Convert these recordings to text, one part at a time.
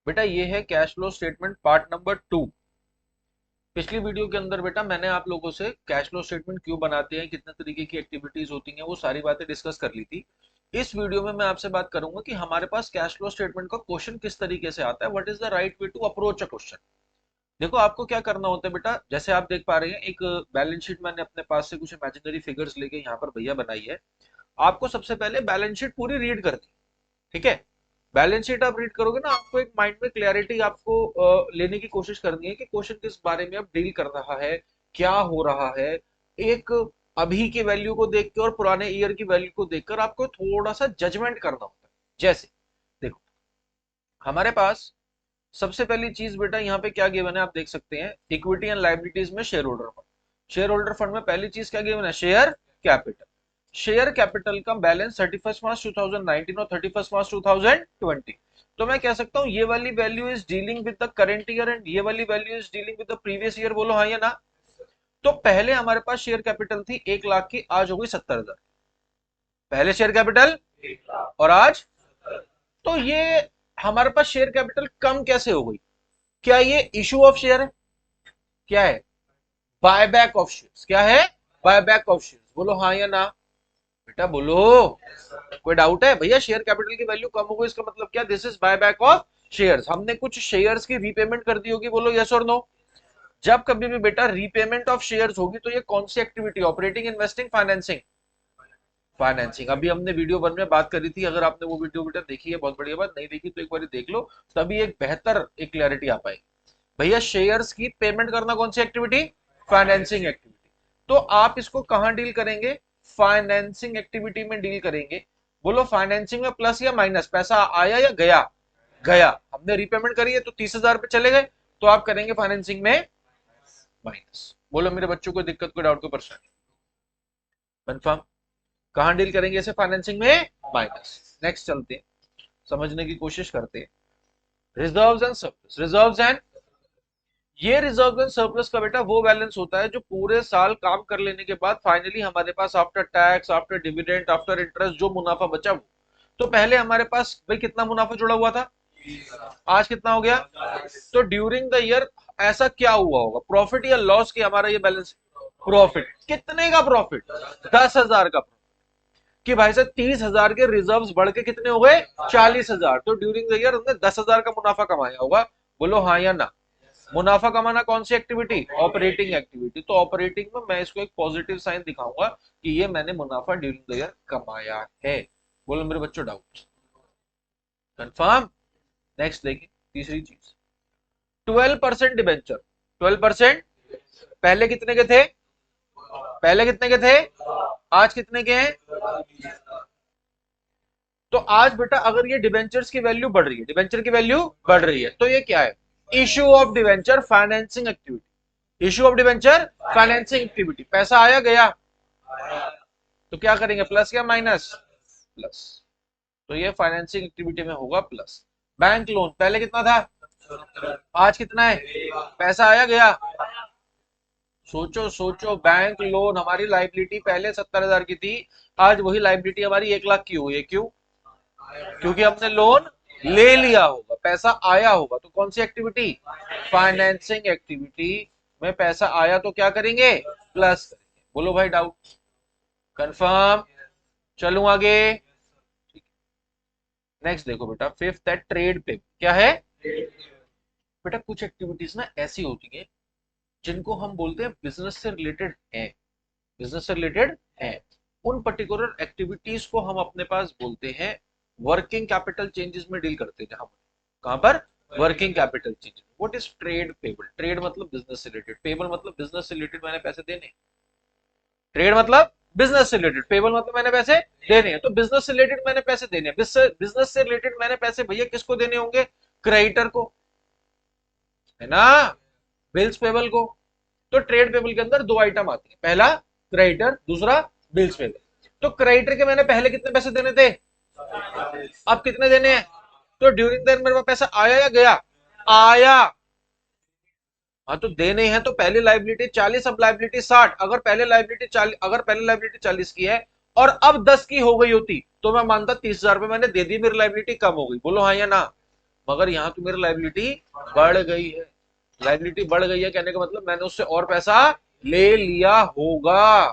बेटा ये है cash flow statement part number 2। पिछली वीडियो के अंदर बेटा मैंने आप लोगों से कैश फ्लो स्टेटमेंट क्यों बनाते हैं, कितने तरीके की एक्टिविटीज होती हैं, वो सारी बातें डिस्कस कर ली थी। इस वीडियो में मैं आपसे बात करूंगा कि हमारे पास कैश फ्लो स्टेटमेंट का क्वेश्चन किस तरीके से आता है, what is the right way to approach a question. देखो आपको क्या करना होता है बेटा, जैसे आप देख पा रहे हैं एक बैलेंस शीट मैंने अपने पास से कुछ इमेजिनरी फिगर्स लेके यहाँ पर भैया बनाई है। आपको सबसे पहले बैलेंस शीट पूरी रीड करनी, ठीक है। बैलेंस शीट आप रीड करोगे ना, आपको एक माइंड में क्लैरिटी आपको लेने की कोशिश करनी है कि क्वेश्चन किस बारे में अब डील कर रहा है, क्या हो रहा है। एक अभी की वैल्यू को देख के और पुराने ईयर की वैल्यू को देखकर आपको थोड़ा सा जजमेंट करना होता है। जैसे देखो हमारे पास सबसे पहली चीज बेटा यहाँ पे क्या गिवन है, आप देख सकते हैं इक्विटी एंड लाइबिलिटीज में share holder fund. Share holder fund में पहली चीज क्या गिवन है, शेयर कैपिटल। शेयर कैपिटल का बैलेंस 31 मार्च 2019 और 31 मार्च 2020। तो मैं कह सकता हूं ये वाली value is dealing with the current year and ये वाली value is dealing with the previous year. बोलो हाँ या ना। तो पहले हमारे पास शेयर कैपिटल थी 1 लाख की, आज हो गई 70,000। पहले शेयर कैपिटल और आज, तो ये हमारे पास शेयर कैपिटल कम कैसे हो गई? क्या ये इशू ऑफ शेयर है? क्या है? Buyback of shares. क्या है? Buyback of shares. बोलो हाँ या ना। बेटा बोलो। कोई डाउट है भैया? शेयर कैपिटल की वैल्यू कम हो गई, इसका मतलब क्या? This is buyback of shares. हमने कुछ शेयर्स की रीपेमेंट कर दी होगी। बोलो यस और नो। जब कभी भी बेटा रीपेमेंट ऑफ शेयर्स होगी तो ये कौन सी activity? Operating, investing, financing? Financing. अभी हमने वीडियो 1 में बात करी थी, अगर आपने वो वीडियो बेटा देखी है बहुत बढ़िया बात, नहीं देखी तो एक बार देख लो, तभी एक बेहतर एक क्लैरिटी आ पाएगी। भैया शेयर्स की पेमेंट करना कौन सी एक्टिविटी? Financing activity. तो आप इसको कहां डील करेंगे? फाइनेंसिंग एक्टिविटी में डील करेंगे। बोलो फाइनेंसिंग में प्लस या माइनस? पैसा आया या गया? गया। हमने रीपेमेंट करी है तो 30,000 पे चले गए, तो आप करेंगे फाइनेंसिंग में माइनस। बोलो मेरे बच्चों को दिक्कत, कोई डाउट, कोई प्रश्न? कंफर्म? कहां डील करेंगे इसे? फाइनेंसिंग में माइनस। नेक्स्ट चलते हैं, समझने की कोशिश करते हैं। Reserves and surplus. Reserves and, ये रिजर्व एंड सरप्लस का बेटा वो बैलेंस होता है जो पूरे साल काम कर लेने के बाद फाइनली हमारे पास after tax, after dividend, after interest जो मुनाफा बचा वो। तो पहले हमारे पास भाई कितना मुनाफा जुड़ा हुआ था, आज कितना हो गया? तो ड्यूरिंग द ईयर ऐसा क्या हुआ होगा, प्रॉफिट या लॉस की हमारा ये बैलेंस? प्रॉफिट। कितने का प्रॉफिट? 10,000 का। कि भाई साहब 30,000 के रिजर्व्स बढ़ के कितने हो गए? 40,000। तो ड्यूरिंग द ईयर हमने 10,000 का मुनाफा कमाया होगा। बोलो हाँ या ना। मुनाफा कमाना कौन सी एक्टिविटी? Operating activity. तो ऑपरेटिंग में मैं इसको एक पॉजिटिव साइन दिखाऊंगा कि ये मैंने मुनाफा ड्यूरिंग द ईयर कमाया है। बोलो मेरे बच्चों डाउट? कंफर्म? नेक्स्ट देखिए तीसरी चीज, 12% डिबेंचर। 12% पहले कितने के थे? पहले कितने के थे? आज कितने के हैं? तो आज बेटा अगर ये डिबेंचर्स की वैल्यू बढ़ रही है, डिबेंचर की वैल्यू बढ़ रही है, तो ये क्या है? Issue of debenture financing activity. Issue of debenture financing activity. पैसा आया गया, तो क्या करेंगे? प्लस या माइनस? प्लस। तो ये फाइनेंसिंग एक्टिविटी में होगा प्लस। बैंक लोन पहले कितना था, आज कितना है? पैसा आया गया? सोचो सोचो, बैंक लोन हमारी लाइबिलिटी पहले 70,000 की थी, आज वही लाइबिलिटी हमारी 1 लाख की हुई है। क्यों? क्योंकि हमने लोन ले लिया होगा, पैसा आया होगा। तो कौन सी एक्टिविटी? फाइनेंसिंग एक्टिविटी में पैसा आया तो क्या करेंगे? प्लस करेंगे। बोलो भाई डाउट? कंफर्म? चलूं आगे? नेक्स्ट देखो बेटा, फिफ्थ है ट्रेड पे। क्या है? बेटा कुछ एक्टिविटीज ना ऐसी होती है जिनको हम बोलते हैं बिजनेस से रिलेटेड है, बिजनेस से रिलेटेड है। उन पर्टिकुलर एक्टिविटीज को हम अपने पास बोलते हैं वर्किंग कैपिटल चेंजेस में डील करते हैं। जहां कहां पर? Working capital changes. What is trade payable? Trade मतलब बिजनेस से रिलेटेड, पेबल मतलब बिजनेस से रिलेटेड मैंने पैसे देने। ट्रेड मतलब बिजनेस से रिलेटेड, पेबल मतलब मैंने पैसे देने हैं। तो बिजनेस से रिलेटेड मैंने पैसे देने हैं, बिजनेस से रिलेटेड मैंने पैसे भैया किसको देने होंगे? क्रेडिटर को, है ना, बिल्स पेबल को। तो ट्रेड पेबल के अंदर दो आइटम आती है, पहला क्रेडिटर, दूसरा बिल्स पेबल। तो क्रेडिटर के मैंने पहले कितने पैसे देने थे, अब कितने देने हैं? तो ड्यूरिंग द मेरे पास पैसा आया या गया? आया। हाँ तो देने हैं, तो पहले लाइबिलिटी 40, अब लाइबिलिटी 60। अगर पहले लाइबिलिटी 40, अगर पहले लाइबिलिटी 40 की है और अब 10 की हो गई होती तो मैं मानता 30,000 रुपए मैंने दे दी, मेरी लाइबिलिटी कम हो गई। बोलो हाँ या ना। मगर यहाँ तो मेरी लाइबिलिटी बढ़ गई है। लाइबिलिटी बढ़ गई है कहने का मतलब मैंने उससे और पैसा ले लिया होगा।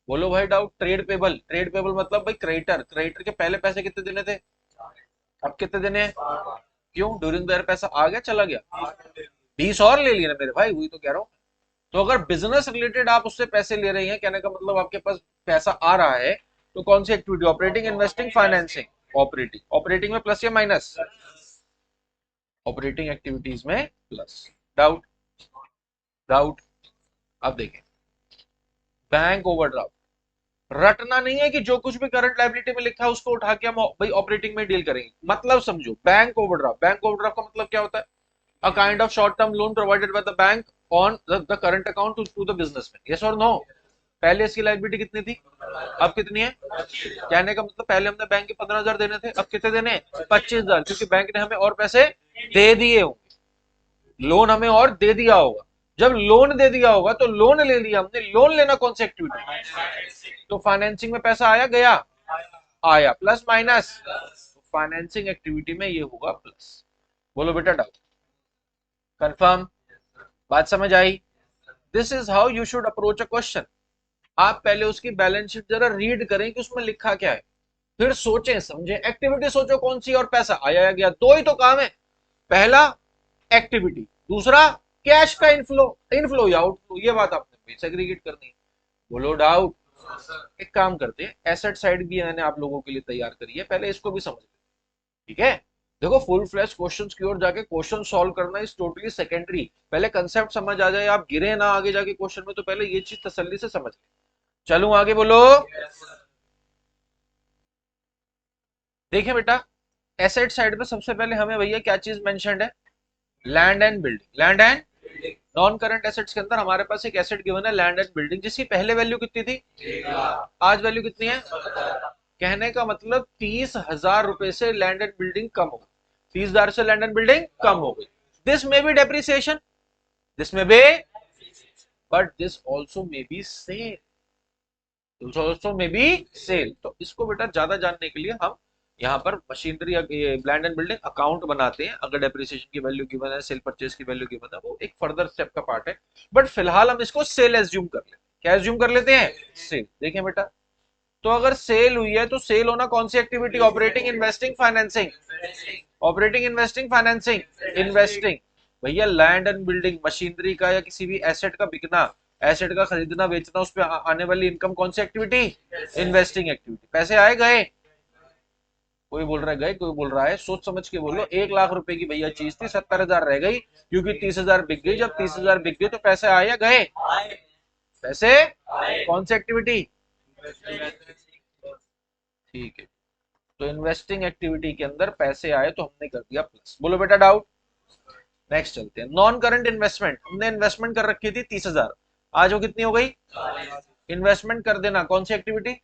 बोलो भाई doubt. Trade payable, trade payable मतलब भाई क्रेडिटर, क्रेडिटर के पहले पैसे कितने देने थे, अब कितने देने हैं? क्यों? ड्यूरिंग द ईयर पैसा आ गया चला गया, 20 और ले लिया ना मेरे भाई, वही तो कह रहा हूँ। तो अगर बिजनेस रिलेटेड आप उससे पैसे ले रही हैं कहने का मतलब आपके पास पैसा आ रहा है, तो कौन सी activity? Operating, investing, financing. Operating, operating में प्लस या माइनस? ऑपरेटिंग एक्टिविटीज में प्लस। डाउट? डाउट? अब देखें, बैंक ओवरड्राफ्ट रटना नहीं है कि जो कुछ भी करंट लायबिलिटी में लिखा है उसको उठा के हम भाई ऑपरेटिंग में डील करेंगे। मतलब समझो, बैंक ओवरड्राफ्ट, बैंक ओवरड्राफ्ट का मतलब क्या होता है? A kind of short term loan provided by the bank on the current account to the businessman. Yes और नो? पहले इसकी लायबिलिटी कितनी थी, अब कितनी है? कहने का मतलब पहले हमने बैंक के 15,000 देने थे, अब कितने देने? 25,000, क्योंकि बैंक ने हमें और पैसे दे दिए होंगे, लोन हमें और दे दिया होगा। जब लोन दे दिया होगा तो लोन ले लिया हमने, लोन लेना कौन सी एक्टिविटी? तो फाइनेंसिंग में पैसा आया गया? आया। Plus minus? फाइनेंसिंग एक्टिविटी में ये होगा प्लस। बोलो बेटा डाउट? कंफर्म? बात समझ आई? This is how you should approach a question. आप पहले उसकी बैलेंस शीट जरा रीड करें कि उसमें लिखा क्या है, फिर सोचें समझें। एक्टिविटी सोचो कौन सी, और पैसा आया या गया, दो ही तो काम है। पहला एक्टिविटी, दूसरा कैश का इनफ्लो, इनफ्लो या आउटफ्लो। ये बात आपने सेग्रीगेट करनी है। बोलो डाउट? एक काम करते हैं, एसेट साइड भी मैंने आप लोगों के लिए तैयार करी है, पहले इसको भी समझ लेते हैं, ठीक है? देखो, फुल फ्लैश क्वेश्चंस की ओर जाके क्वेश्चन सॉल्व करना इज टोटली सेकेंडरी। पहले कंसेप्ट समझ आ जाए, आप गिरे ना आगे जाके क्वेश्चन में, तो पहले ये चीज तसल्ली से समझ लें। चलूं आगे? बोलो। देखिए बेटा, एसेट साइड पे सबसे पहले हमें भैया क्या चीज मेंशन्ड है? Land and building. Land and non current assets के अंदर हमारे पास एक एसेट गिवन है लैंड एंड बिल्डिंग, जिसकी पहले वैल्यू कितनी थी? आज वैल्यू कितनी है? कहने का मतलब 30,000 रुपए से लैंड एंड बिल्डिंग कम हो गई, 30,000 से लैंड एंड बिल्डिंग कम हो गई। दिस में बी डेप्रिसिएशन, दिस में be, but this also may be sale, this also may be sale. तो इसको बेटा ज्यादा जानने के लिए हम यहाँ पर machinery, land and building account बनाते हैं। अगर डेप्रिसिएशन की वैल्यू गिवन है, सेल परचेज की वैल्यू गिवन है, वो एक फर्दर स्टेप का पार्ट है। बट फिलहाल हम इसको सेल एज्यूम कर लेते हैं। क्या एज्यूम कर लेते हैं? सेल। देखें बेटा, तो अगर सेल हुई है तो सेल होना कौन सी activity? Operating, investing, financing. Operating, investing, financing. Investing. भैया लैंड एंड बिल्डिंग, मशीनरी का या किसी भी एसेट का बिकना, एसेट का खरीदना बेचना, उस पर आने वाली इनकम कौन सी एक्टिविटी? Investing activity. पैसे आए गए? कोई बोल रहा है गए, कोई बोल रहा है सोच समझ के बोलो। 1,00,000 रुपए की भैया चीज थी, 70,000 रह गई, क्योंकि 30,000 बिक गई। जब 30,000 बिक गई तो पैसे आए या गए? पैसे। कौन सी एक्टिविटी? ठीक है, तो इन्वेस्टिंग एक्टिविटी के अंदर पैसे आए तो हमने कर दिया प्लस। बोलो बेटा डाउट? नेक्स्ट चलते हैं, नॉन करंट इन्वेस्टमेंट। हमने इन्वेस्टमेंट कर रखी थी 30,000, आज वो कितनी हो गई? इन्वेस्टमेंट कर देना कौन सी एक्टिविटी?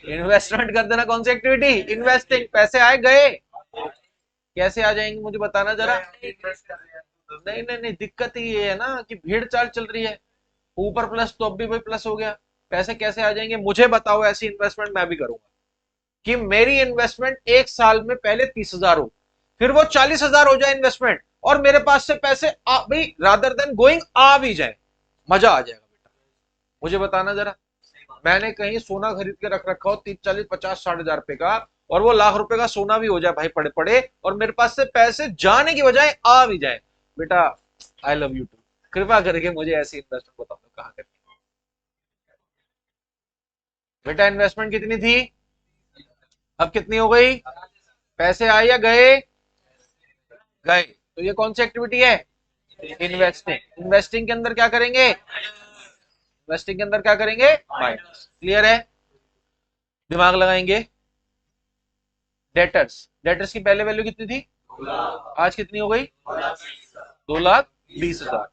इन्वेस्टमेंट कर देना कौन सी एक्टिविटी? इन्वेस्टिंग। पैसे आए गए? कैसे आ जाएंगे मुझे बताना जरा। नहीं नहीं नहीं, दिक्कत ही ये है ना कि भीड़ चाल चल रही है, ऊपर प्लस तो अब भी भाई प्लस हो गया, पैसे कैसे आ जाएंगे मुझे बताओ। ऐसी इन्वेस्टमेंट मैं भी करूंगा कि मेरी इन्वेस्टमेंट एक साल में पहले 30,000 हो, फिर वो 40,000 हो जाए इन्वेस्टमेंट, और मेरे पास से पैसे भाई रादर देन गोइंग आ भी जाए, मजा आ जाएगा बेटा। मुझे बताना जरा, मैंने कहीं सोना खरीद के रख रखा हो 30, 40, 50, 60 हजार रुपए का, और वो लाख रुपए का सोना भी हो जाए भाई पड़े पड़े, और मेरे पास से पैसे जाने की बजाय आ भी जाए, बेटा आई लव यू टू। कृपा करके मुझे ऐसी इन्वेस्टमेंट बता दो कहां करनी। बेटा इन्वेस्टमेंट कितनी थी, अब कितनी हो गई? पैसे आए या गए? गए। तो ये कौन सी एक्टिविटी है? इन्वेस्टिंग। इन्वेस्टिंग के अंदर क्या करेंगे? इन्वेस्टिंग के अंदर क्या करेंगे? माइनस। क्लियर है? दिमाग लगाएंगे। डेटर्स, डेटर्स की पहले वैल्यू कितनी थी? आज कितनी हो गई? 2,20,000।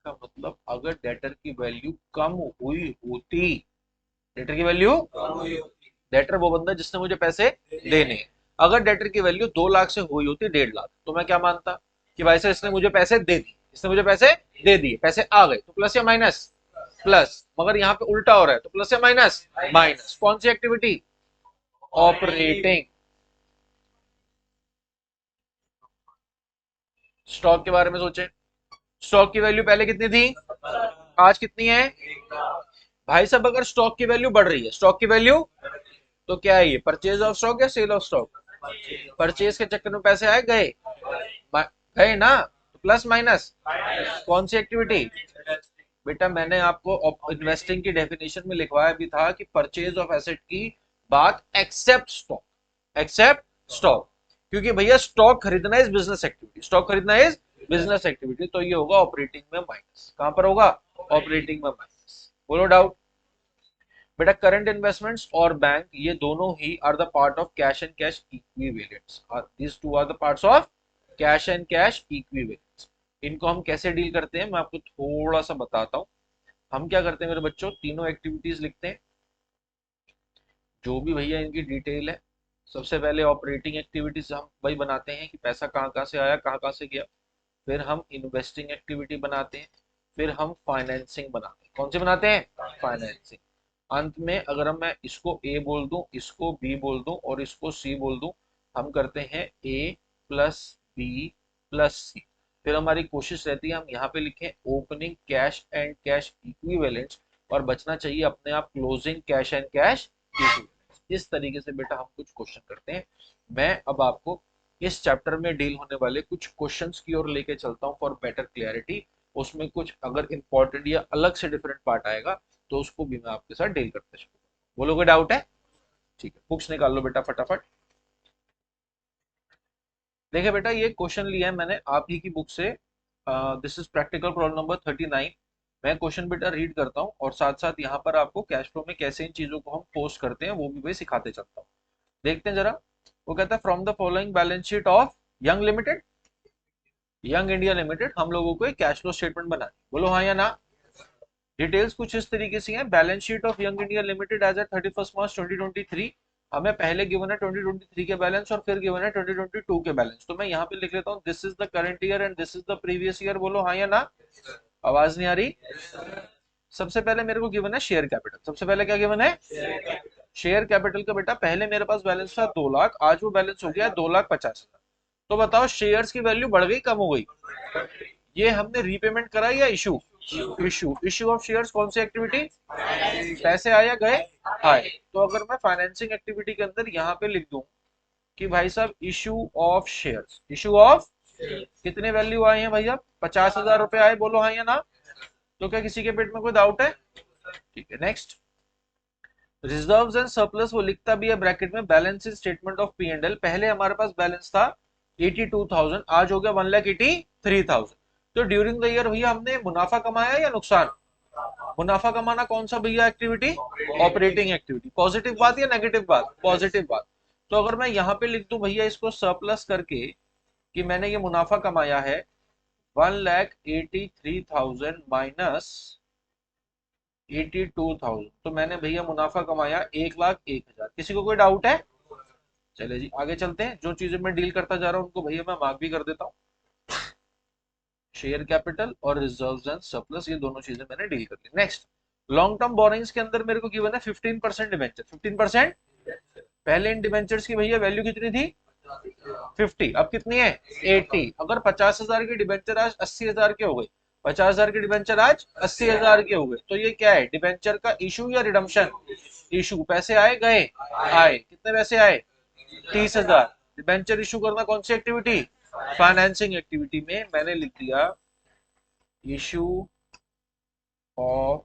का मतलब अगर डेटर की वैल्यू कम हुई होती, डेटर की वैल्यू, डेटर वो बंदा जिसने मुझे पैसे देने, अगर डेटर की वैल्यू 2 लाख से हुई होती 1.5 लाख, तो मैं क्या मानता कि भाई साहब इसने मुझे पैसे दे दिए, इसने मुझे पैसे दे दिए, पैसे आ गए, तो प्लस या माइनस? प्लस। मगर यहाँ पे उल्टा हो रहा है, तो प्लस या माइनस? माइनस। कौन सी एक्टिविटी? ऑपरेटिंग। स्टॉक के बारे में सोचें। स्टॉक की वैल्यू पहले कितनी थी, आज कितनी है भाई साहब? अगर स्टॉक की वैल्यू बढ़ रही है, स्टॉक की वैल्यू, तो क्या है ये, परचेज ऑफ स्टॉक या सेल ऑफ स्टॉक? परचेज के चक्कर में पैसे आए गए, गए ना, तो प्लस माइनस कौन सी एक्टिविटी? बेटा मैंने आपको इन्वेस्टिंग की डेफिनेशन में लिखवाया भी था कि परचेज ऑफ एसेट की बात एक्सेप्ट स्टॉक, एक्सेप्ट स्टॉक, क्योंकि भैया स्टॉक खरीदना इज बिजनेस एक्टिविटी, स्टॉक खरीदना इज बिजनेस एक्टिविटी, तो ये होगा ऑपरेटिंग में माइनस। कहां पर होगा, ऑपरेटिंग में माइनस। बोलो डाउट? बेटा करंट इन्वेस्टमेंट्स और बैंक ये दोनों ही are the part of cash and cash equivalents, this two are the parts of cash and cash equivalents. इनको हम कैसे डील करते हैं मैं आपको थोड़ा सा बताता हूं। हम क्या करते हैं मेरे बच्चों, तीनों एक्टिविटीज लिखते हैं, जो भी भैया इनकी डिटेल है। सबसे पहले ऑपरेटिंग एक्टिविटीज हम वही बनाते हैं कि पैसा कहाँ कहाँ से आया, कहाँ कहाँ से गया। फिर हम इन्वेस्टिंग एक्टिविटी बनाते हैं, फिर हम फाइनेंसिंग बनाते हैं। कौन से बनाते हैं, फाइनेंसिंग। अंत में अगर मैं इसको ए बोल दूं, इसको बी बोल दूं और इसको सी बोल दूं, हम करते हैं ए प्लस बी प्लस सी। फिर हमारी कोशिश रहती है हम यहाँ पे लिखें opening cash and cash equivalents, और बचना चाहिए अपने आप closing cash and cash equivalents. इस तरीके से बेटा हम कुछ क्वेश्चन करते हैं। मैं अब आपको इस चैप्टर में डील होने वाले कुछ क्वेश्चंस की ओर लेके चलता हूं फॉर बेटर क्लियरिटी। उसमें कुछ अगर इंपॉर्टेंट या अलग से डिफरेंट पार्ट आएगा तो उसको भी मैं आपके साथ डील करते चलूंगा। बोलोगे डाउट है? ठीक है, बुक्स निकाल लो बेटा फटाफट। देखिए बेटा ये क्वेश्चन लिया है मैंने आप ही की बुक से, this is practical problem number 39। मैं क्वेश्चन बेटा रीड करता हूँ और साथ साथ यहाँ पर आपको कैश फ्लो में कैसे इन चीजों को हम पोस्ट करते हैं वो भी भाई सिखाते चलता हूँ। देखते हैं जरा। वो कहता है from the following balance sheet of young limited, young India limited, हम लोगों को एक कैश फ्लो स्टेटमेंट बनानी। बोलो हाँ या ना। डिटेल्स कुछ इस तरीके से हैं, balance sheet of Young India Limited as at 31 March 2023। हमें पहले गिवन है 2023 के बैलेंस और फिर गिवन है 2022 के बैलेंस। तो मैं यहाँ पे लिख लेता हूँ this is the current year and this is the previous year. बोलो हाँ या ना। आवाज नहीं आ रही। सबसे पहले मेरे को गिवन है शेयर कैपिटल। सबसे पहले क्या गिवन है, शेयर कैपिटल का बेटा पहले मेरे पास बैलेंस था 2 लाख, आज वो बैलेंस हो गया है 2,50,000। तो बताओ शेयर्स की वैल्यू बढ़ गई कम हो गई? ये हमने रीपेमेंट करा या issue? Issue. Issue of shares कौन सी एक्टिविटी? पैसे आया गए, आए। तो अगर मैं फाइनेंसिंग एक्टिविटी के अंदर यहाँ पे लिख दूं कि भाई साहब issue of shares, issue of कितने वैल्यू आए हैं भैया, 50,000 रुपए आए। बोलो हाँ या ना। तो क्या किसी के पेट में कोई डाउट है? ठीक है नेक्स्ट। रिजर्व्स एंड सरप्लस वो लिखता भी है ब्रैकेट में, balance statement of P and L. पहले हमारे पास बैलेंस था 82,000, आज हो गया 1,83,000। तो ड्यूरिंग द ईयर भैया हमने मुनाफा कमाया या नुकसान? मुनाफा कमाना कौन सा भैया एक्टिविटी? Operating activity. पॉजिटिव बात या नेगेटिव बात? पॉजिटिव बात। तो अगर मैं यहाँ पे लिख दूं भैया इसको सरप्लस करके कि मैंने ये मुनाफा कमाया है 1,83,000 माइनस 82,000, तो मैंने भैया मुनाफा कमाया 1,01,000। किसी को कोई डाउट है? चले जी आगे चलते हैं। जो चीजें मैं डील करता जा रहा हूँ उनको भैया मैं मार्क भी कर देता हूँ। शेयर कैपिटल और रिजर्व्स एंड सरप्लस ये दोनों चीजें मैंने डील कर ली। नेक्स्ट, लॉन्ग टर्म बोरिंग्स के अंदर मेरे को गिवन है 15% डिबेंचर। 15%। पहले इन डिबेंचर्स की भैया वैल्यू कितनी थी? 50। अब कितनी है? 80। अगर 50,000 की डिबेंचर आज 80,000 के हो गए, 50,000 की डिबेंचर आज 80,000 के हो गए, तो ये क्या है, डिबेंचर का इशू या रिडम्पशन? इशू। पैसे आए गए, आए। कितने पैसे आए? 30,000। डिबेंचर इशू करना कौन सी एक्टिविटी? फाइनेंसिंग एक्टिविटी में मैंने लिख दिया issue of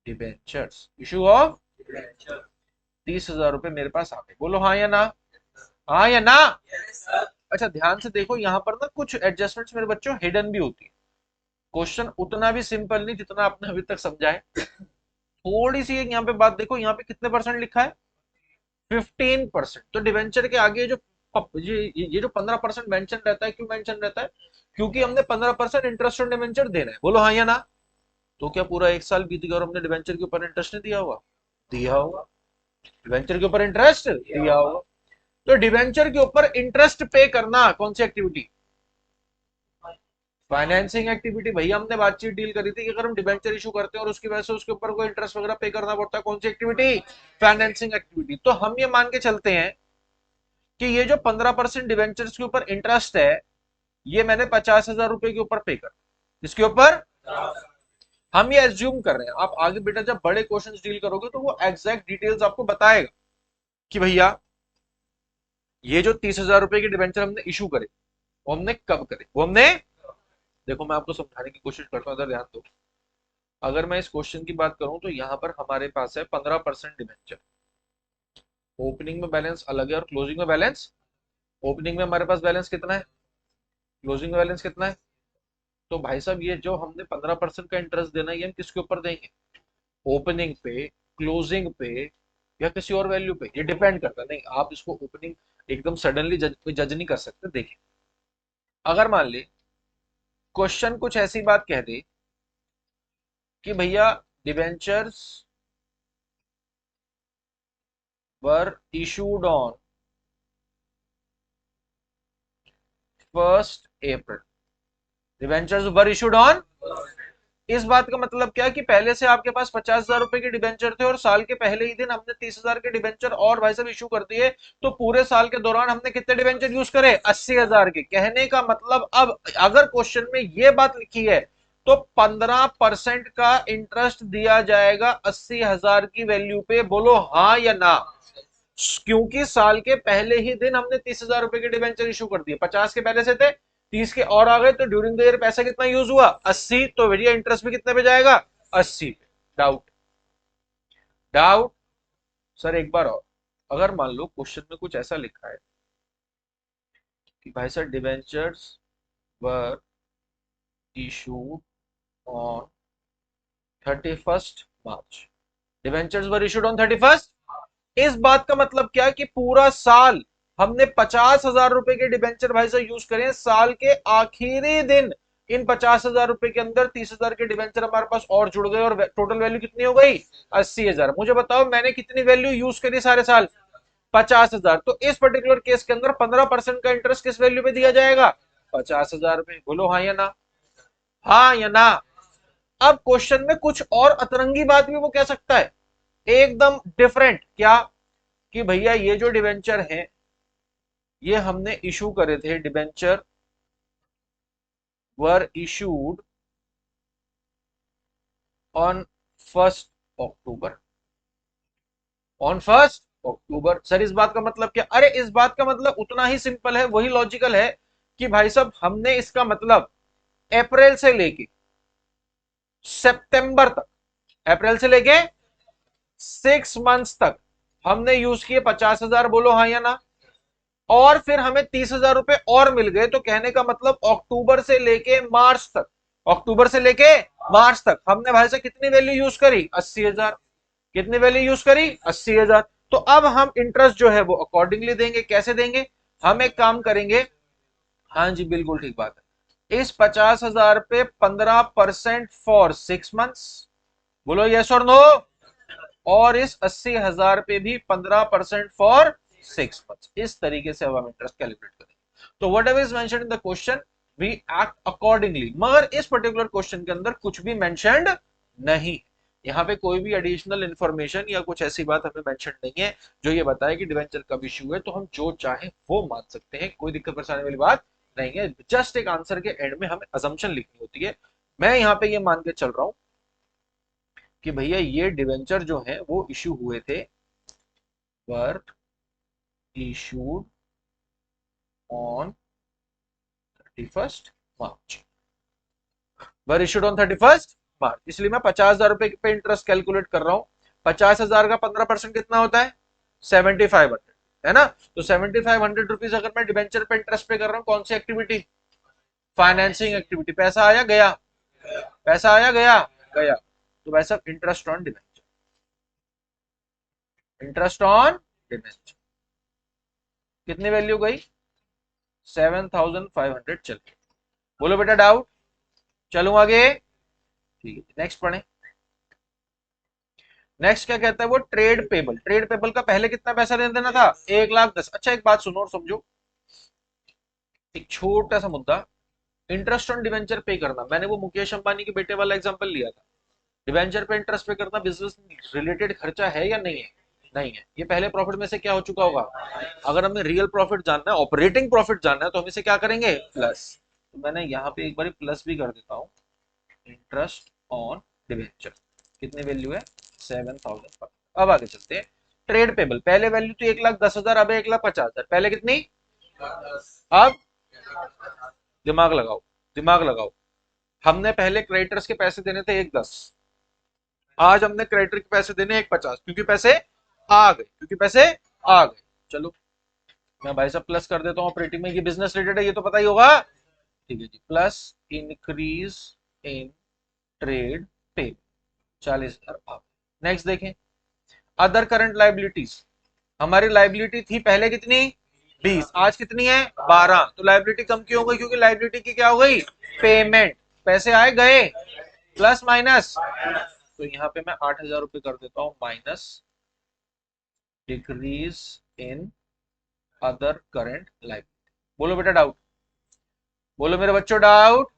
debentures, issue of 30,000 रुपए मेरे पास आ गए। बोलो हाँ या ना। हाँ या ना। अच्छा ध्यान से देखो यहाँ पर ना कुछ एडजस्टमेंट्स मेरे बच्चों हिडन भी होती है। क्वेश्चन उतना भी सिंपल नहीं जितना आपने अभी तक समझा है। थोड़ी सी एक यहाँ पे बात देखो, यहाँ पे कितने परसेंट लिखा है? 15%। तो डिवेंचर के आगे जो ये जो 15% मेंशन रहता है, क्यों मेंशन रहता है? क्योंकि हमने 15% इंटरेस्ट ऑन डिवेंचर देना है। बोलो हाँ या ना। तो क्या पूरा 1 साल बीत गया और हमने डिवेंचर के ऊपर इंटरेस्ट नहीं दिया होगा? दिया होगा। डिवेंचर के ऊपर इंटरेस्ट दिया होगा। तो डिवेंचर के ऊपर इंटरेस्ट पे करना कौन सी एक्टिविटी? Financing activity. भैया हमने बातचीत डील करी थी कि अगर हम डिवेंचर इशू करते हैं और उसकी वजह से उसके ऊपर कोई इंटरेस्ट वगैरह पे करना पड़ता है, कौन सी एक्टिविटी? Financing activity. तो हम ये मान के चलते हैं कि ये जो 15% डिवेंचर्स के ऊपर इंटरेस्ट है ये मैंने 50,000 रुपए के ऊपर पे कर, इसके ऊपर हम ये एज्यूम कर रहे हैं। आप आगे बेटा जब बड़े क्वेश्चंस डील करोगे तो वो एग्जैक्ट डिटेल्स आपको बताएगा कि भैया ये जो 30,000 रुपए के डिबेंचर हमने इशू करे वो हमने कब करे, वो हमने, देखो मैं आपको समझाने की कोशिश करता हूँ, इधर ध्यान दो। अगर मैं इस क्वेश्चन की बात करूं तो यहाँ पर हमारे पास है 15% डिबेंचर। ओपनिंग में बैलेंस अलग है और क्लोजिंग में बैलेंस, ओपनिंग में हमारे पास बैलेंस कितना है, क्लोजिंग में बैलेंस कितना है। तो भाई साहब ये जो हमने 15% का इंटरेस्ट देना है ये हम किसके ऊपर देंगे, ओपनिंग पे, क्लोजिंग पे, या किसी और वैल्यू पे, ये डिपेंड करता है। नहीं आप इसको ओपनिंग एकदम सडनली जज नहीं कर सकते। देखिए अगर मान ले क्वेश्चन कुछ ऐसी बात कह दे कि भैया debentures were issued on 1 April, debentures were issued on, इस बात का मतलब क्या है कि पहले से आपके पास 50,000 रुपए के डिबेंचर थे और साल के पहले ही दिन हमने 30,000 के डिबेंचर और भाई साहब इशू कर दिए। तो पूरे साल के दौरान हमने कितने डिबेंचर यूज करे, 80,000 के। कहने का मतलब अब अगर क्वेश्चन में ये बात लिखी है तो 15% का इंटरेस्ट दिया जाएगा 80,000 की वैल्यू पे। बोलो हाँ या ना, क्योंकि साल के पहले ही दिन हमने 30,000 रुपए के डिबेंचर इशू कर दिए। 50 के पहले से थे, 30 के और आ गए, तो ड्यूरिंग द ईयर पैसा कितना यूज हुआ, 80। तो भैया इंटरेस्ट भी कितने पे जाएगा, 80 पे। डाउट, डाउट सर एक बार और। अगर मान लो क्वेश्चन में कुछ ऐसा लिखा है कि भाई sir debentures were issued on 31 March, debentures were issued on 31, इस बात का मतलब क्या है कि पूरा साल हमने 50,000 रुपए के डिबेंचर भाई साहब यूज करें। साल के आखिरी दिन इन 50,000 रुपए के अंदर 30,000 के डिबेंचर हमारे पास और जुड़ गए और टोटल वैल्यू कितनी हो गई, 80,000। मुझे बताओ मैंने कितनी वैल्यू यूज करी सारे साल, 50,000। तो इस पर्टिकुलर केस के अंदर 15% का इंटरेस्ट किस वैल्यू पे दिया जाएगा, 50,000 पे। बोलो हाँ या ना, हाँ या ना। अब क्वेश्चन में कुछ और अतरंगी बात भी वो कह सकता है, एकदम डिफरेंट। क्या कि भैया ये जो डिबेंचर हैं ये हमने इशू करे थे, debenture were issued on 1 October, on 1 October. Sir इस बात का मतलब क्या, अरे इस बात का मतलब उतना ही सिंपल है, वही लॉजिकल है कि भाई साहब हमने इसका मतलब अप्रैल से लेके सितंबर तक, अप्रैल से लेके 6 मंथ्स तक हमने यूज किए 50,000। बोलो हाँ या ना। और फिर हमें 30,000 रुपए और मिल गए। तो कहने का मतलब अक्टूबर से लेके मार्च तक, अक्टूबर से लेके मार्च तक हमने भाई से कितनी वैल्यू यूज करी, 80,000। कितनी वैल्यू यूज करी, 80,000। तो अब हम इंटरेस्ट जो है वो अकॉर्डिंगली देंगे। कैसे देंगे, हम एक काम करेंगे, हाँ जी बिल्कुल ठीक बात है, इस 50,000 पे 15% फॉर 6 मंथ्स, बोलो यस और नो, और इस 80,000 पे भी 15% फॉर 6 मंथ्स। इस तरीके से अब हम इंटरेस्ट कैलकुलेट करेंगे। तो whatever is mentioned in the question we act accordingly. मगर इस पर्टिकुलर क्वेश्चन के अंदर कुछ भी मेंशन्ड नहीं, यहाँ पे कोई भी एडिशनल इंफॉर्मेशन या कुछ ऐसी बात हमें मेंशन नहीं है जो ये बताए कि डिवेंचर कब इश्यू है। तो हम जो चाहे वो मान सकते हैं, कोई दिक्कत परेशानी वाली बात नहीं है। जस्ट एक आंसर के एंड में हमें अजम्पशन लिखनी होती है। मैं यहाँ पे ये मान के चल रहा हूं कि भैया ये डिवेंचर जो है वो इशू हुए थे, वर issued on 31 March, were issued on 31 मार्च। इसलिए मैं 50,000 रुपए पे इंटरेस्ट कैलकुलेट कर रहा हूं। 50,000 का 15% कितना होता है, 7,500, है ना। तो 7,500 रुपीज अगर मैं डिवेंचर पे इंटरेस्ट पे कर रहा हूँ, कौन सी एक्टिविटी, फाइनेंसिंग एक्टिविटी। पैसा आया गया, पैसा आया गया, गया। तो भाई साहब interest on debenture, interest on debenture कितनी वैल्यू गई, 7,500। चल बोलो बेटा डाउट, चलूं आगे, ठीक है नेक्स्ट पढ़े। नेक्स्ट क्या कहता है वो, ट्रेड पेबल। ट्रेड पेबल का पहले कितना पैसा दे देना था, 1,10,000। अच्छा एक बात सुनो और समझो, एक छोटा सा मुद्दा, इंटरेस्ट ऑन डिवेंचर पे करना। मैंने वो मुकेश अंबानी के बेटे वाला एग्जांपल लिया था। डिवेंचर पे इंटरेस्ट पे करना बिजनेस रिलेटेड खर्चा है या नहीं है, नहीं है। ये पहले प्रॉफिट में से क्या हो चुका होगा। अगर हमें रियल प्रॉफिट जानना है, ऑपरेटिंग प्रॉफिट जानना है, तो हम इसे क्या करेंगे, प्लस। तो मैंने यहाँ पे एक बार प्लस भी कर देता हूँ, इंटरेस्ट ऑन डिवेंचर कितनी वैल्यू है 7,000। अब आगे चलते हैं, ट्रेड पेबल पहले वैल्यू तो 1,10,000, अब 1,50,000, पहले कितनी, अब दिमाग लगाओ, दिमाग लगाओ, हमने पहले क्रेडिटर्स के पैसे देने थे 1,10, आज हमने क्रेडिटर के पैसे देने 1,50, क्योंकि पैसे आ गए, क्योंकि पैसे आ गए। चलो मैं भाई साहब प्लस कर देता हूँ, ऑपरेटिंग में, ये बिजनेस रिलेटेड है, ये तो पता ही होगा, ठीक है जी, प्लस इंक्रीज इन ट्रेड पे 40,000। नेक्स्ट देखें, अदर करंट लाइबिलिटीज, हमारी लाइबिलिटी थी पहले कितनी 20, आज कितनी है 12, तो लाइबिलिटी कम क्यों हो गई, क्योंकि लाइबिलिटी की क्या हो गई पेमेंट, पैसे आए गए, प्लस माइनस, तो यहाँ पे मैं 8,000 रुपए कर देता हूँ minus decrease in other current liability. बोलो बेटा डाउट, बोलो मेरे बच्चों डाउट,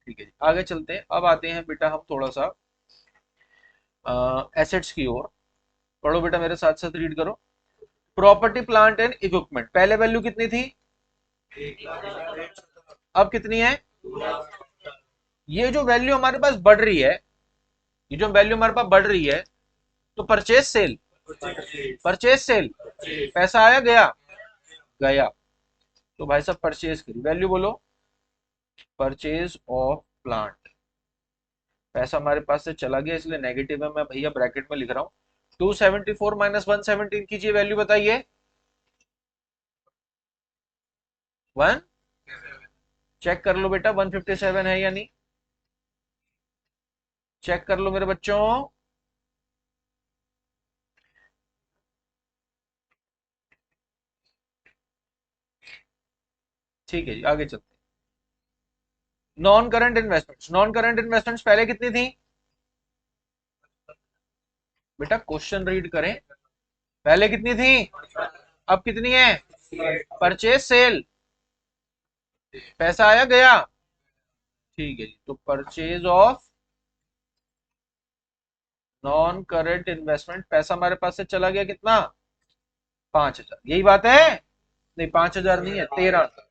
ठीक है जी आगे चलते हैं। अब आते हैं बेटा हम थोड़ा सा एसेट्स की ओर, पढ़ो बेटा मेरे साथ साथ रीड करो। प्रॉपर्टी प्लांट एंड इक्विपमेंट पहले वैल्यू कितनी थी, अब कितनी है, ये जो वैल्यू हमारे पास बढ़ रही है, ये जो वैल्यू हमारे पास बढ़ रही है, तो परचेज सेल, परचेज सेल, पैसा आया गया, गया, तो भाई साहब परचेज करी, वैल्यू बोलो, परचेज ऑफ प्लांट, पैसा हमारे पास से चला गया इसलिए नेगेटिव है, मैं भैया ब्रैकेट में लिख रहा हूं, 274 माइनस 117 कीजिए, वैल्यू बताइए, 1, चेक कर लो बेटा 157 है या नहीं, चेक कर लो मेरे बच्चों, ठीक है जी आगे चलते हैं। Non current investments, non current investments पहले कितनी थी, बेटा क्वेश्चन रीड करें, पहले कितनी थी, अब कितनी है, परचेज सेल, पैसा आया गया, ठीक है जी, तो purchase of non current investment, पैसा हमारे पास से चला गया कितना 5,000, यही बात है, नहीं 5,000 नहीं है 13,000,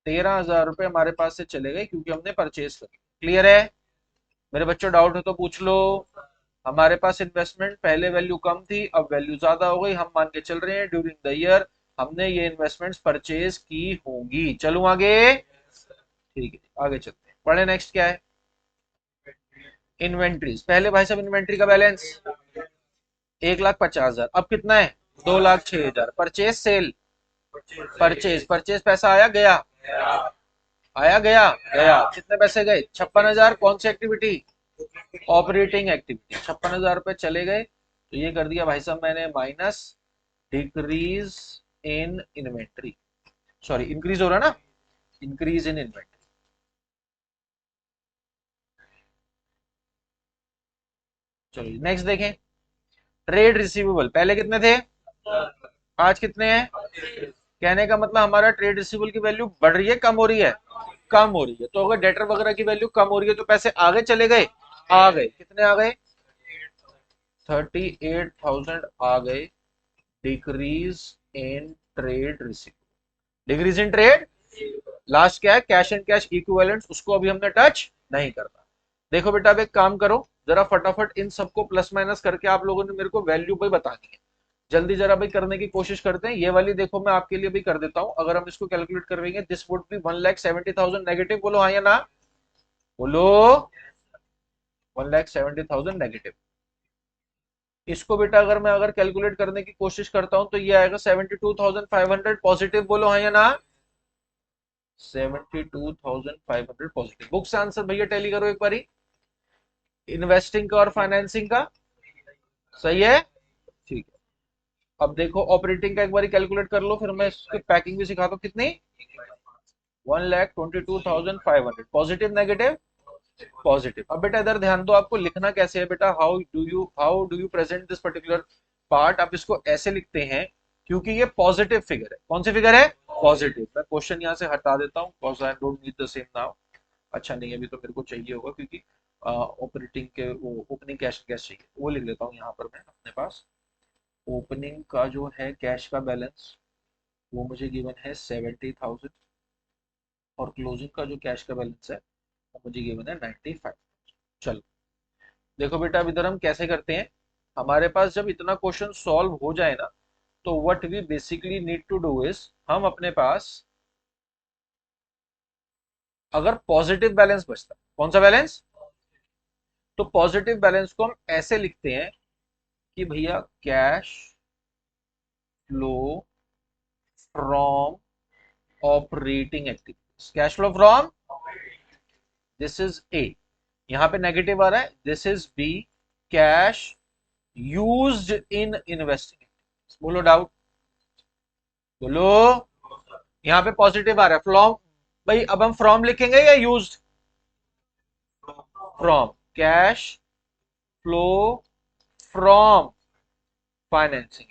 13,000 रुपए हमारे पास से चले गए क्योंकि हमने परचेज कर, क्लियर है, मेरे बच्चों डाउट हो तो पूछ लो। हमारे पास इन्वेस्टमेंट पहले वैल्यू कम थी, अब वैल्यू ज्यादा हो गई, हम मान के चल रहे हैं ड्यूरिंग द ईयर हमने ये इन्वेस्टमेंट्स परचेज की होंगी। चलूं आगे, ठीक है आगे चलते हैं, पढ़े नेक्स्ट क्या है, इन्वेंट्रीज, पहले भाई साहब इन्वेंट्री का बैलेंस 1,50,000, अब कितना है 2,06,000, परचेज सेल, परचेज, परचेज पैसा आया गया, आया गया, गया, कितने पैसे गए 56,000, कौन सी एक्टिविटी, ऑपरेटिंग एक्टिविटी, 56,000 रुपए चले गए, तो ये कर दिया भाई साहब मैंने minus decrease in inventory, sorry increase हो रहा है ना, इंक्रीज इन इन्वेंट्री। चलो नेक्स्ट देखें, ट्रेड रिसीवेबल पहले कितने थे, आज कितने हैं, कहने का मतलब हमारा ट्रेड रिसीवेबल की वैल्यू बढ़ रही है कम हो रही है, कम हो रही है, तो अगर डेटर वगैरह की वैल्यू कम हो रही है तो पैसे आगे चले गए, आ गए, कितने आ गए 38,000 आ गए, decrease in trade receivable, decrease in trade, last क्या है कैश एंड कैश इक्विवेलेंट, उसको अभी हमने टच नहीं करना। देखो बेटा अब एक काम करो, जरा फटाफट इन सबको प्लस माइनस करके आप लोगों ने मेरे को वैल्यू भी बतानी है, जल्दी जरा भाई करने की कोशिश करते हैं, ये वाली देखो मैं आपके लिए भी कर देता हूं, अगर हम इसको कैलकुलेट करेंगे दिस वुड बी 1,70,000 नेगेटिव, बोलो हाँ या ना, बोलो 1,70,000 नेगेटिव, इसको बेटा अगर मैं अगर कैलकुलेट करने की कोशिश करता हूं तो ये आएगा 72,500 पॉजिटिव, बोलो हाँ या ना, 72,500 पॉजिटिव, बुक से आंसर भैया टैली करो एक बारी, इन्वेस्टिंग का और फाइनेंसिंग का, सही है, ठीक है। अब देखो ऑपरेटिंग का एक बार कैलकुलेट कर लो, फिर मैं इसकी पैकिंग भी सिखाता हूँ, कितनी 1,22,500 पॉजिटिव नेगेटिव, पॉजिटिव। अब बेटा इधर ध्यान दो, आपको लिखना कैसे है बेटा, how do you present this particular part, आप इसको ऐसे लिखते हैं क्योंकि ये पॉजिटिव फिगर है, कौन सी फिगर है पॉजिटिव, मैं क्वेश्चन यहाँ से हटा देता हूँ because I don't need the same now, अच्छा नहीं अभी तो मेरे को चाहिए होगा क्योंकि ऑपरेटिंग के वो ओपनिंग कैश कैश चाहिए, वो लिख लेता हूँ यहाँ पर मैं अपने पास, ओपनिंग का जो है कैश का बैलेंस वो मुझे गिवन है 70,000, और क्लोजिंग का जो कैश का बैलेंस है वो मुझे गिवन है 95। चलो देखो बेटा, अब इधर हम कैसे करते हैं। हमारे पास जब इतना क्वेश्चन सॉल्व हो जाए ना, तो what we basically need to do is, हम अपने पास अगर पॉजिटिव बैलेंस बचता है, कौन सा बैलेंस, तो पॉजिटिव बैलेंस को हम ऐसे लिखते हैं कि भैया cash flow from operating activities, cash flow from, this is A, यहां पे नेगेटिव आ रहा है, this is B, cash used in investing, बोलो डाउट, बोलो। यहाँ पे पॉजिटिव आ रहा है फ्रॉम, भाई अब हम फ्रॉम लिखेंगे या used, from, cash flow from financing,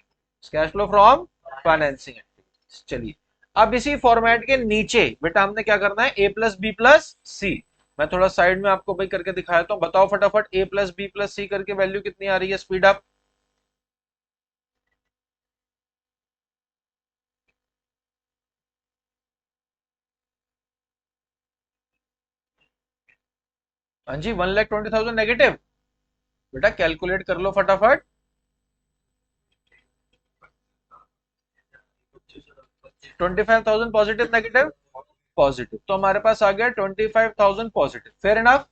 cash flow from financing activities. चलिए अब इसी फॉर्मेट के नीचे बेटा हमने क्या करना है, ए प्लस बी प्लस सी। मैं थोड़ा साइड में आपको भाई करके दिखाया, तो बताओ फटाफट, ए प्लस बी प्लस सी करके वैल्यू कितनी आ रही है, स्पीड अप। हाँ जी, 1,20,000 नेगेटिव, बेटा कैलकुलेट कर लो फटाफट। 25,000 पॉजिटिव नेगेटिव, पॉजिटिव, तो हमारे पास आ गया 25,000 पॉजिटिव, फेयर इनफ।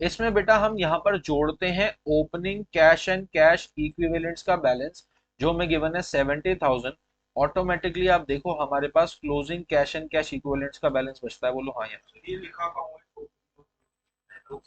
इसमें बेटा हम यहां पर जोड़ते हैं opening cash and cash equivalents का बैलेंस, जो हमें गिवन है 70,000। ऑटोमेटिकली आप देखो हमारे पास closing cash and cash equivalents का बैलेंस बचता है, बोलो हाँ या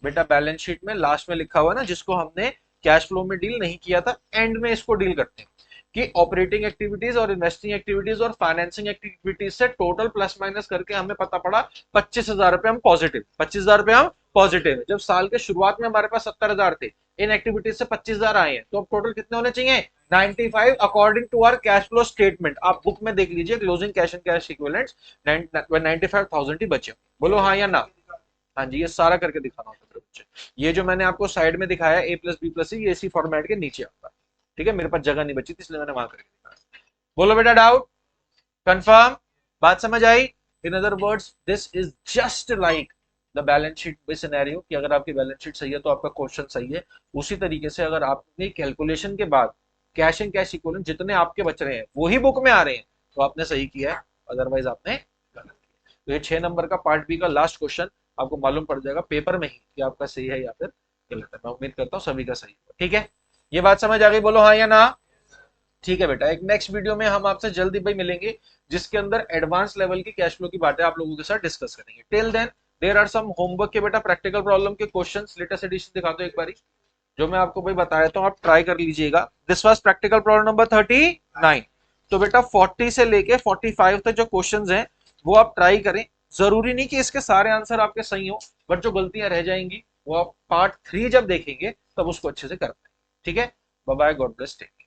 बेटा। बैलेंस शीट में लास्ट में लिखा हुआ है ना, जिसको हमने कैश फ्लो में डील नहीं किया था, एंड में इसको डील करते हैं कि ऑपरेटिंग एक्टिविटीज और इन्वेस्टिंग एक्टिविटीज और फाइनेंसिंग एक्टिविटीज से टोटल प्लस माइनस करके हमें पता पड़ा 25,000 रुपए हम पॉजिटिव, 25,000 रुपए हम पॉजिटिव है। जब साल के शुरुआत में हमारे पास 70,000 थे, इन एक्टिविटीज से 25,000 आए हैं, तो अब टोटल कितने होने चाहिए, 95 according to our cash flow statement. आप बुक में देख लीजिए, closing cash and cash equivalents 95,000 ही बचे। बोलो हाँ या ना। हाँ जी, ये सारा करके दिखाना होता है बच्चे। ये जो मैंने आपको साइड में दिखाया ए प्लस बी प्लस सी, ये इसी फॉर्मेट के नीचे आता है, ठीक है। मेरे पास जगह नहीं बची थी इसलिए मैंने वहां करके दिखाया। बोलो बेटा डाउट, कंफर्म, बात समझ आई। In other words this is just like the balance sheet में सिनेरियो, कि अगर आपकी बैलेंस शीट सही है तो आपका क्वेश्चन सही है। उसी तरीके से अगर आपने कैलकुलेशन के बाद कैश एंड कैश इक्विवेलेंट जितने आपके बच रहे हैं वही बुक में आ रहे हैं, तो आपने सही किया है, अदरवाइज आपने गलत किया। तो ये 6 नंबर का पार्ट बी का लास्ट क्वेश्चन आपको मालूम पड़ जाएगा पेपर में ही कि आपका सही है या फिर गलत है। मैं उम्मीद करता हूँ सभी का सही है, ठीक है। ये बात समझ आ गई, बोलो हाँ या ना। ठीक है बेटा, एक नेक्स्ट वीडियो में हम आपसे जल्दी भाई मिलेंगे, जिसके अंदर एडवांस लेवल की कैश फ्लो की बातें आप लोगों के साथ डिस्कस करेंगे। Till then there are some homework के बेटा प्रैक्टिकल प्रॉब्लम के क्वेश्चंस, लेटेस्ट एडिशन दिखा दो एक बारी, जो मैं आपको भाई बताया था, आप ट्राई कर लीजिएगा। This was practical problem number 39। तो बेटा 40 से लेके 45 तक जो क्वेश्चंस हैं वो आप ट्राई करें। जरूरी नहीं कि इसके सारे आंसर आपके सही हो, बट जो गलतियां रह जाएंगी वो आप पार्ट 3 जब देखेंगे तब उसको अच्छे से कर पाएंगे, ठीक है। Bye bye, God bless, take care.